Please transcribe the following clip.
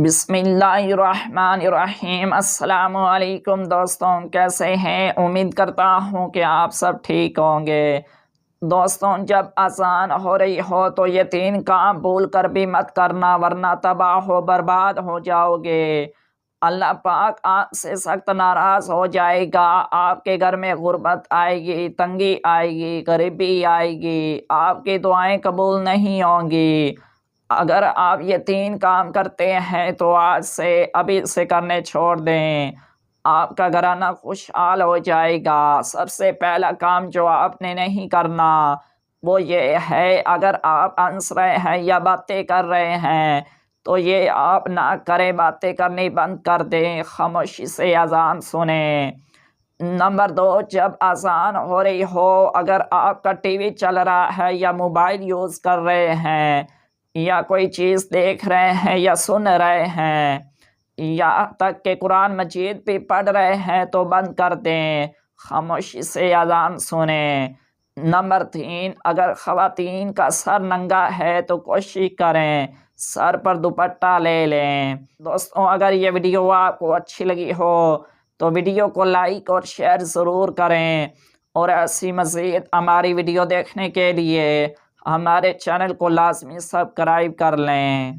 بسم اللہ الرحمن الرحیم۔ السلام علیکم دوستوں، کیسے ہیں؟ امید کرتا ہوں کہ آپ سب ٹھیک ہوں گے۔ دوستوں، جب اذان ہو رہی ہو تو یہ 3 کام بھول کر بھی مت کرنا، ورنہ تباہ و برباد ہو جاؤ گے۔ اللہ پاک آپ سے سخت ناراض ہو جائے گا۔ آپ کے گھر میں غربت آئے گی، تنگی آئے گی، غریبی آئے گی، آپ کی دعائیں قبول نہیں ہوں گی۔ اگر آپ یہ 3 کام کرتے ہیں تو آج سے ابھی سے کرنے چھوڑ دیں، آپ کا گھرانہ خوشحال ہو جائے گا۔ سب سے پہلا کام جو آپ نے نہیں کرنا وہ یہ ہے، اگر آپ ہنس رہے ہیں یا باتیں کر رہے ہیں تو یہ آپ نہ کریں، باتیں کرنی بند کر دیں، خاموشی سے اذان سنیں۔ نمبر 2، جب اذان ہو رہی ہو، اگر آپ کا ٹی وی چل رہا ہے یا موبائل یوز کر رہے ہیں یا کوئی چیز دیکھ رہے ہیں یا سن رہے ہیں یا تک کہ قرآن مجید بھی پڑھ رہے ہیں تو بند کر دیں، خاموشی سے اذان سنیں۔ نمبر 3، اگر خواتین کا سر ننگا ہے تو کوشش کریں سر پر دوپٹہ لے لیں۔ دوستوں، اگر یہ ویڈیو آپ کو اچھی لگی ہو تو ویڈیو کو لائک اور شیئر ضرور کریں، اور ایسی مزید ہماری ویڈیو دیکھنے کے لیے ہمارے چینل کو لازمی سبسکرائب کر لیں۔